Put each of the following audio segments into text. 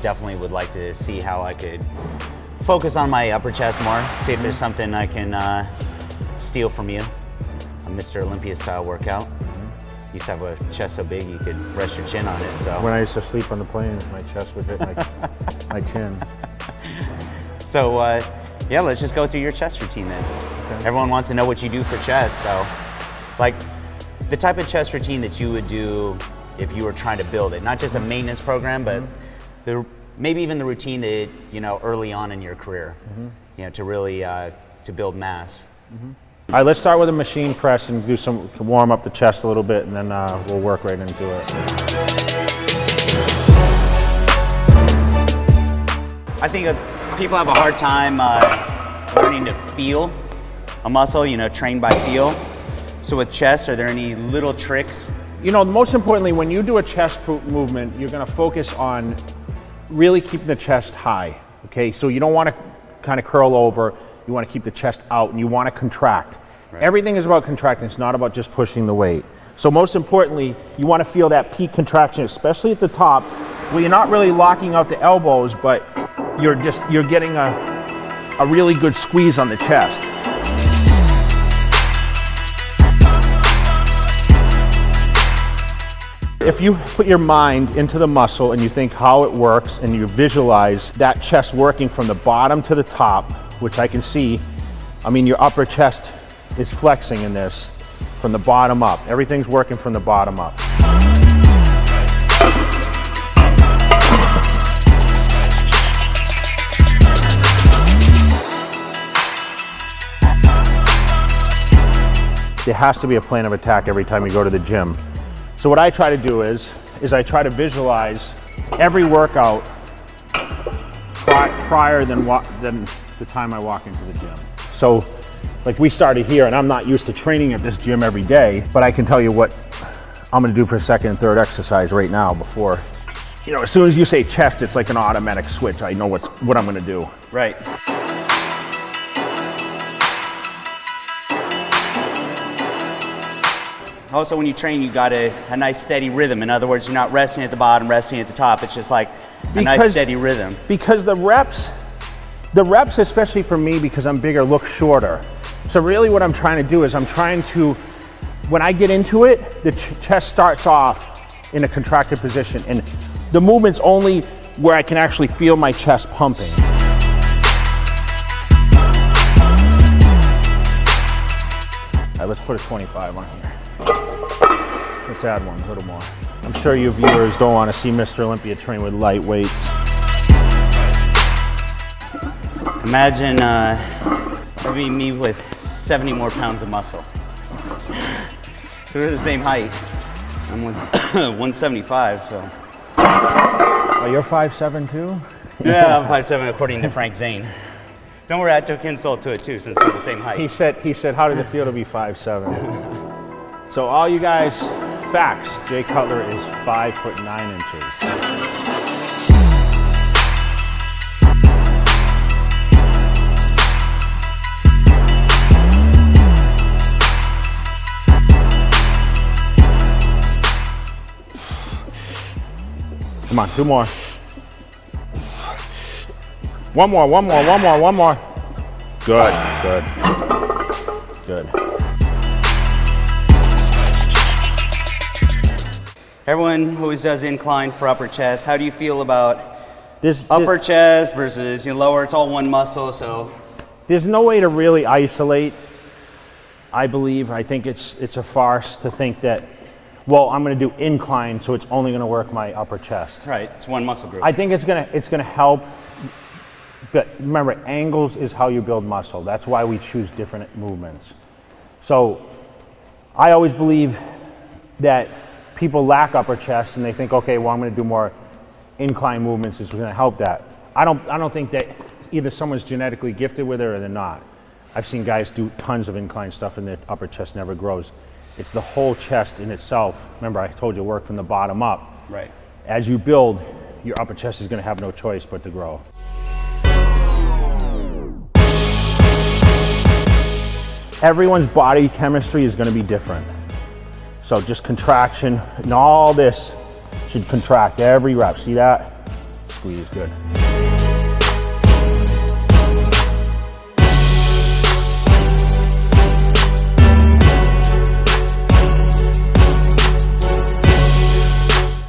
definitely would like to see how I could focus on my upper chest more, see if there's something I can steal from you. A Mr. Olympia style workout. You used to have a chest so big you could rest your chin on it. So When I used to sleep on the planes, my chest would hit my chin. So yeah, let's just go through your chest routine then. Okay. Everyone wants to know what you do for chest. So like the type of chest routine that you would do if you were trying to build it, not just a maintenance program, but maybe even the routine that, you know, early on in your career, you know, to really to build mass. All right, let's start with a machine press and do some, warm up the chest a little bit, and then we'll work right into it. I think people have a hard time learning to feel a muscle, you know, train by feel. So with chest, are there any little tricks? You know, most importantly, when you do a chest movement, you're gonna focus on really keeping the chest high, okay? So you don't wanna kind of curl over, you wanna keep the chest out, and you wanna contract. Right. Everything is about contracting, it's not about just pushing the weight. So most importantly, you wanna feel that peak contraction, especially at the top, where you're not really locking out the elbows, but you're getting a really good squeeze on the chest. If you put your mind into the muscle and you think how it works and you visualize that chest working from the bottom to the top, which I can see, I mean, your upper chest is flexing in this from the bottom up. Everything's working from the bottom up. There has to be a plan of attack every time you go to the gym. So what I try to do is I try to visualize every workout prior than the time I walk into the gym. So like we started here, and I'm not used to training at this gym every day, but I can tell you what I'm gonna do for second and third exercise right now before, you know, as soon as you say chest, it's like an automatic switch. I know what I'm gonna do. Right. Also, when you train, you got a nice steady rhythm. In other words, you're not resting at the bottom, resting at the top. It's just like a nice steady rhythm. Because the reps, especially for me, because I'm bigger, look shorter. So really what I'm trying to do is when I get into it, the chest starts off in a contracted position, and the movement's only where I can actually feel my chest pumping. All right, let's put a 25 on here. Let's add one, a little more. I'm sure you viewers don't want to see Mr. Olympia train with light weights. Imagine maybe me with 70 more pounds of muscle. We're the same height. I'm 175, so. Oh, you're 5'7" too? Yeah, I'm 5'7" according to Frank Zane. Don't worry, I took insult to it too, since we're the same height. He said, how does it feel to be 5'7"? So all you guys, facts, Jay Cutler is 5'9". Come on, two more. One more. Good. Everyone always does incline for upper chest. How do you feel about upper chest versus lower? It's all one muscle, so. There's no way to really isolate, I believe. I think it's a farce to think that, well, I'm gonna do incline, so it's only gonna work my upper chest. Right, it's one muscle group. I think it's gonna help, but remember, angles is how you build muscle. That's why we choose different movements. So I always believe that people lack upper chest and they think, okay, well, I'm gonna do more incline movements, is gonna help that. I don't think that either someone's genetically gifted with it or they're not. I've seen guys do tons of incline stuff and their upper chest never grows. It's the whole chest in itself. Remember, I told you, work from the bottom up. Right. As you build, your upper chest is gonna have no choice but to grow. Everyone's body chemistry is gonna be different. So just contraction and all this should contract every rep. See that? squeeze, good.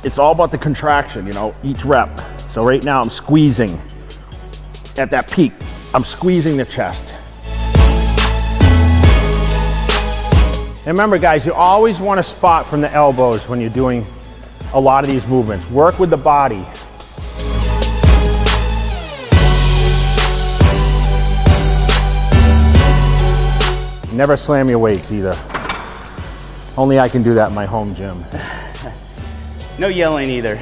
It's all about the contraction, you know, each rep. So right now I'm squeezing at that peak. I'm squeezing the chest. And remember guys, you always want to spot from the elbows when you're doing a lot of these movements. Work with the body. Never slam your weights either. Only I can do that in my home gym. No yelling either.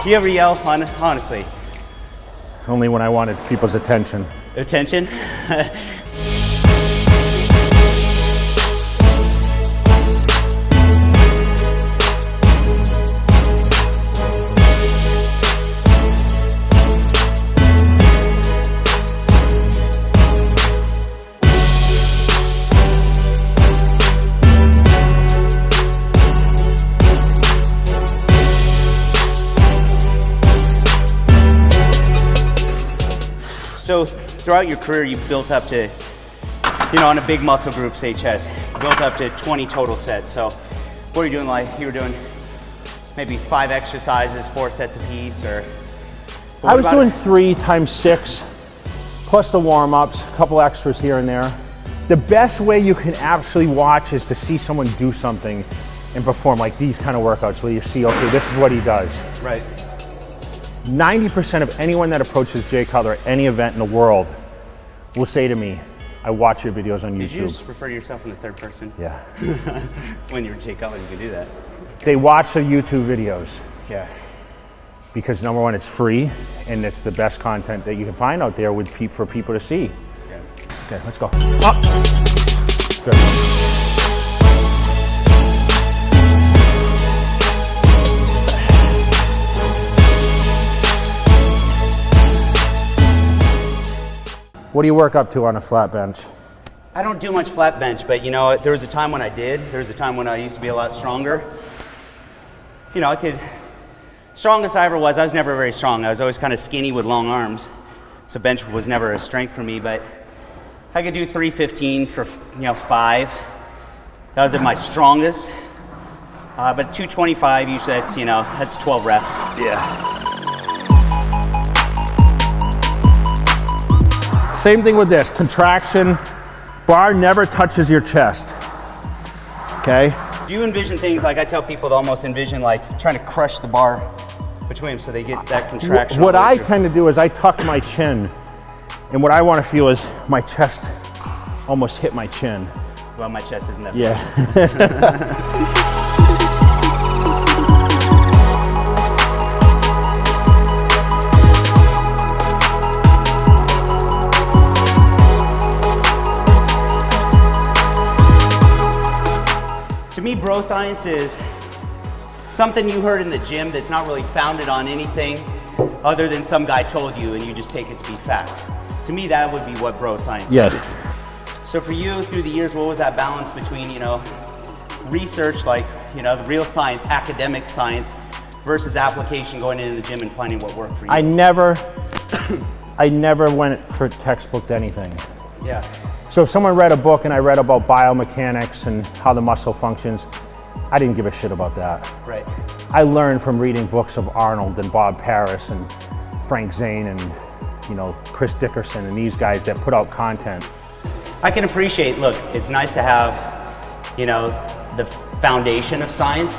Do you ever yell, honestly? Only when I wanted people's attention. Attention? So throughout your career, you've built up to, you know, on a big muscle group, say chest, built up to 20 total sets. So what are you doing? Like you were doing maybe 5 exercises, 4 sets apiece, or? I was doing 3 times 6, plus the warm-ups, a couple extras here and there. The best way you can actually watch is to see someone do something and perform like these kind of workouts where you see, okay, this is what he does. Right. 90% of anyone that approaches Jay Cutler at any event in the world will say to me, I watch your videos on YouTube. Did you just refer to yourself in the third person? Yeah. When you're Jay Cutler, you can do that. They watch the YouTube videos Yeah. because number one, it's free and it's the best content that you can find out there with for people to see. Yeah. Okay, let's go. Up. Good. What do you work up to on a flat bench? I don't do much flat bench, but you know, there was a time when I did. There was a time when I used to be a lot stronger. You know, strongest I ever was, I was never very strong. I was always kind of skinny with long arms. So bench was never a strength for me, but I could do 315 for, 5. That was at my strongest. But 225, usually that's 12 reps. Yeah. Same thing with this, contraction, bar never touches your chest, okay? Do you envision things like I tell people to almost envision like trying to crush the bar between them so they get that contraction? What I tend to do is I tuck my chin, and what I want to feel is my chest almost hit my chin. Well, my chest isn't that big. Yeah. To me, bro science is something you heard in the gym that's not really founded on anything other than some guy told you and you just take it to be fact. To me, that would be what bro science is. Yes. So for you, through the years, what was that balance between, research, like, the real science, academic science, versus application, going into the gym and finding what worked for you? I never went for textbook anything. Yeah. So if someone read a book and I read about biomechanics and how the muscle functions, I didn't give a shit about that. Right. I learned from reading books of Arnold and Bob Paris and Frank Zane and, Chris Dickerson and these guys that put out content. I can appreciate, look, it's nice to have, the foundation of science,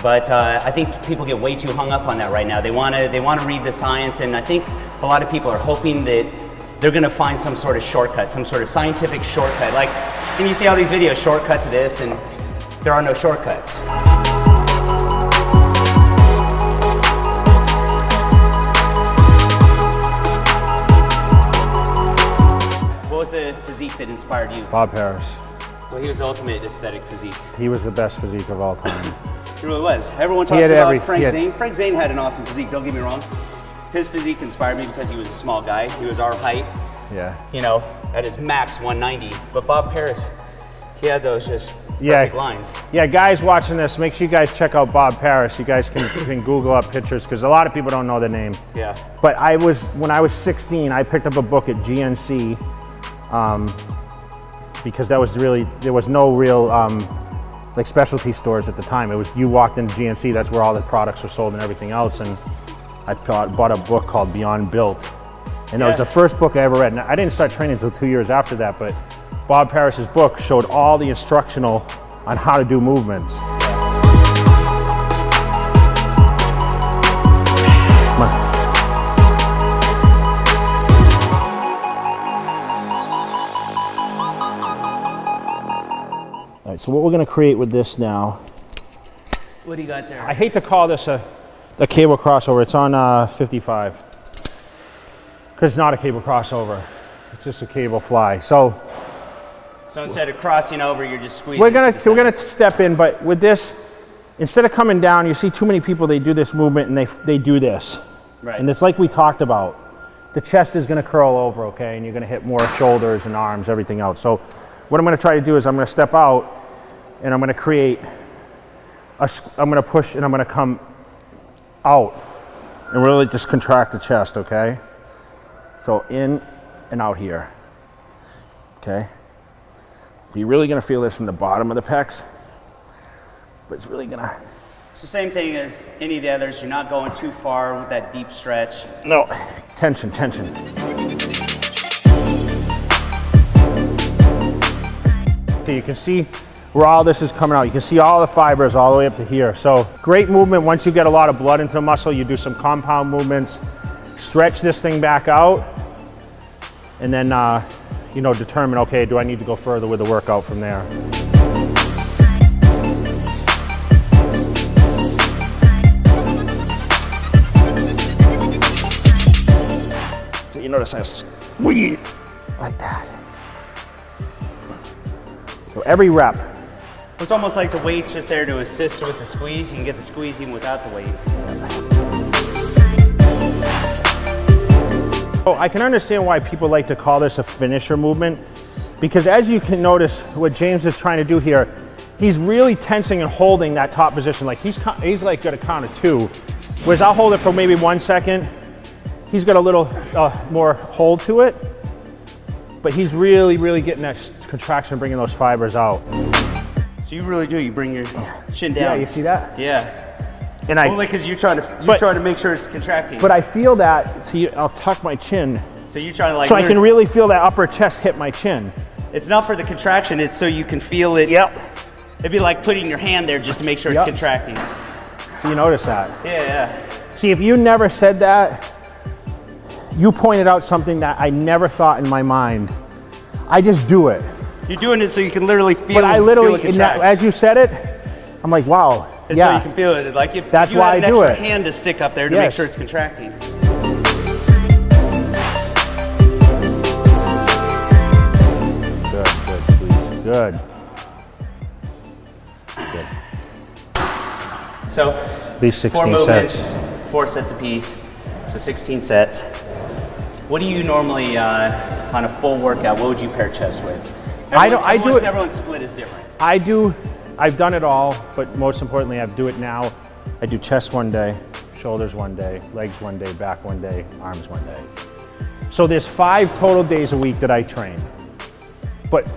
but I think people get way too hung up on that right now. They want to read the science, and I think a lot of people are hoping that they're going to find some sort of shortcut, some sort of scientific shortcut. Like, can you see all these videos, shortcut to this, and there are no shortcuts. What was the physique that inspired you? Bob Paris. Well, he was the ultimate aesthetic physique. He was the best physique of all time. He really was. Everyone talks about Frank Zane. Frank Zane had an awesome physique, don't get me wrong. His physique inspired me because he was a small guy. He was our height. Yeah. At his max 190. But Bob Paris, he had those just perfect lines. Yeah, guys watching this, make sure you guys check out Bob Paris. You guys can Google up pictures because a lot of people don't know the name. Yeah. But when I was 16, I picked up a book at GNC because there was no real like specialty stores at the time. It was, you walked into GNC, that's where all the products were sold and everything else. And I bought a book called Beyond Built. And it was the first book I ever read. And I didn't start training until 2 years after that, but Bob Paris's book showed all the instructional on how to do movements. All right, so what we're gonna create with this now. What do you got there? I hate to call this a cable crossover. It's on 55. Because it's not a cable crossover. It's just a cable fly. So instead of crossing over, you're just squeezing. we're gonna step in, but with this, instead of coming down, you see too many people, they do this movement and they do this. Right. And it's like we talked about. The chest is gonna curl over, okay? And you're gonna hit more shoulders and arms, everything else. So what I'm gonna try to do is I'm gonna step out and I'm gonna create I'm gonna push and I'm gonna come out and really just contract the chest, okay? So in and out here, okay? You're really gonna feel this from the bottom of the pecs, but it's really gonna... It's the same thing as any of the others. You're not going too far with that deep stretch. No, tension, tension. Okay, you can see where all this is coming out. You can see all the fibers all the way up to here. So great movement. Once you get a lot of blood into the muscle, you do some compound movements, stretch this thing back out, and then determine, okay, do I need to go further with the workout from there? So you notice I squeeze like that. So every rep. It's almost like the weight's just there to assist with the squeeze. You can get the squeeze even without the weight. Oh, I can understand why people like to call this a finisher movement, because as you can notice, what James is trying to do here, he's really tensing and holding that top position. Like he's like got a count of 2, whereas I'll hold it for maybe 1 second. He's got a little more hold to it, but he's really, really getting that contraction, bringing those fibers out. So you really do. You bring your chin down. Yeah, you see that? Yeah. And Only because you're trying to make sure it's contracting. But I feel that. See, I'll tuck my chin. So you're trying to like. So I can really feel that upper chest hit my chin. It's not for the contraction. It's so you can feel it. Yep. It'd be like putting your hand there just to make sure it's contracting. So you notice that? Yeah. See, if you never said that, you pointed out something that I never thought in my mind. I just do it. You're doing it so you can literally feel. But I literally, feel it as you said it, I'm like, wow. It's so you can feel it. Like if that's you why had I an do extra it. hand to stick up there to make sure it's contracting. Good, please. Good. So, these 16 4 movements, sets. 4 sets apiece, so 16 sets. What do you normally, on a full workout, what would you pair chest with? Everyone's split is different. I've done it all, but most importantly, I do it now. I do chest one day, shoulders one day, legs one day, back one day, arms one day. So there's 5 total days a week that I train, but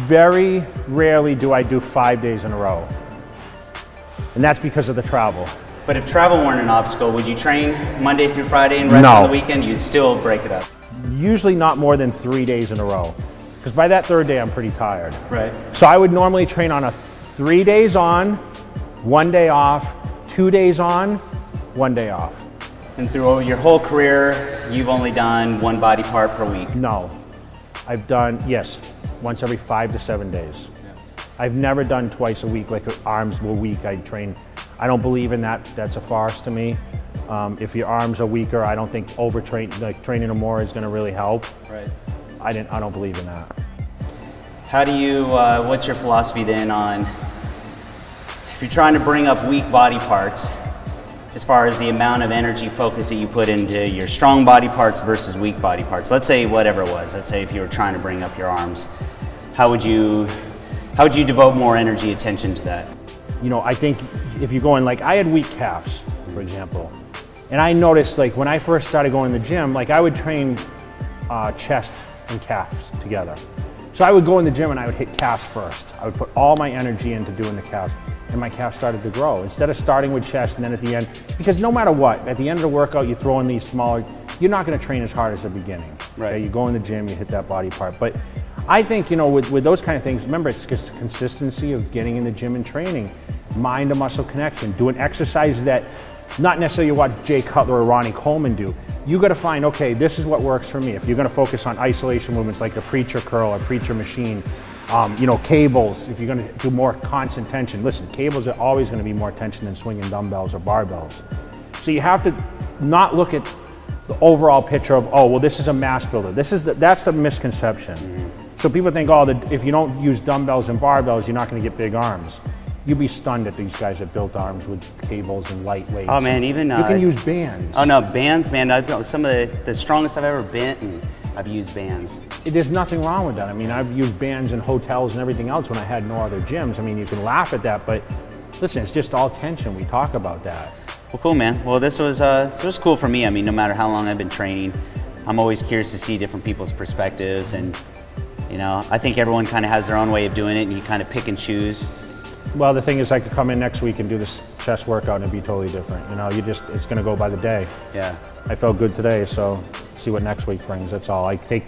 very rarely do I do 5 days in a row. And that's because of the travel. But if travel weren't an obstacle, would you train Monday through Friday and rest on the weekend? You'd still break it up? Usually not more than 3 days in a row. Because by that 3rd day, I'm pretty tired. Right. So I would normally train on 3 days on, 1 day off, 2 days on, 1 day off. And through your whole career, you've only done 1 body part per week? No. I've done, yes, once every 5 to 7 days. I've never done twice a week, like arms a week. I train. I don't believe in that. That's a farce to me. If your arms are weaker, I don't think training them more is going to really help. Right. I don't believe in that. How do you? What's your philosophy then on if you're trying to bring up weak body parts, as far as the amount of energy focus that you put into your strong body parts versus weak body parts? Let's say whatever it was. Let's say if you were trying to bring up your arms, how would you How would you devote more energy, attention to that? You know, I think if you're going, like, I had weak calves, for example. And I noticed, like, when I first started going to the gym, like, I would train chest and calves together. So I would go in the gym and I would hit calves first. I would put all my energy into doing the calves, and my calves started to grow. Instead of starting with chest and then at the end, because no matter what, at the end of the workout, you throw in these smaller, you're not gonna train as hard as the beginning. Right. Okay? You go in the gym, you hit that body part. But I think, you know, with those kind of things, remember, it's just consistency of getting in the gym and training, mind to muscle connection, doing exercises that not necessarily what Jay Cutler or Ronnie Coleman do. You got to find, okay, this is what works for me. If you're going to focus on isolation movements like the preacher curl or preacher machine, you know, cables, if you're going to do more constant tension. Listen, cables are always going to be more tension than swinging dumbbells or barbells. So you have to not look at the overall picture of, oh, well, this is a mass builder. That's the misconception. So people think, oh, if you don't use dumbbells and barbells, you're not going to get big arms. You'd be stunned at these guys that built arms with cables and lightweights. Oh man, even you can use bands. Oh no, bands, man. Some of the strongest I've ever bent, and I've used bands. There's nothing wrong with that. I mean, I've used bands in hotels and everything else when I had no other gyms. I mean, you can laugh at that, but listen, it's just all tension. We talk about that. Well, cool, man. Well, this was cool for me. I mean, no matter how long I've been training, I'm always curious to see different people's perspectives, and you know, I think everyone kind of has their own way of doing it, and you kind of pick and choose. Well, the thing is, I could come in next week and do this chest workout and it'd be totally different. You know, it's going to go by the day. Yeah. I felt good today, so see what next week brings. That's all. I take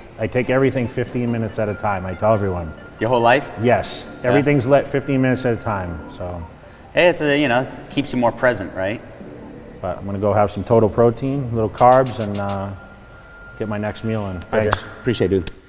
everything 15 minutes at a time. I tell everyone. Your whole life? Yes. Everything's lit 15 minutes at a time. So. Hey, it's you know, keeps you more present, right? But I'm going to go have some total protein, little carbs, and get my next meal in. Thanks. Appreciate it, dude.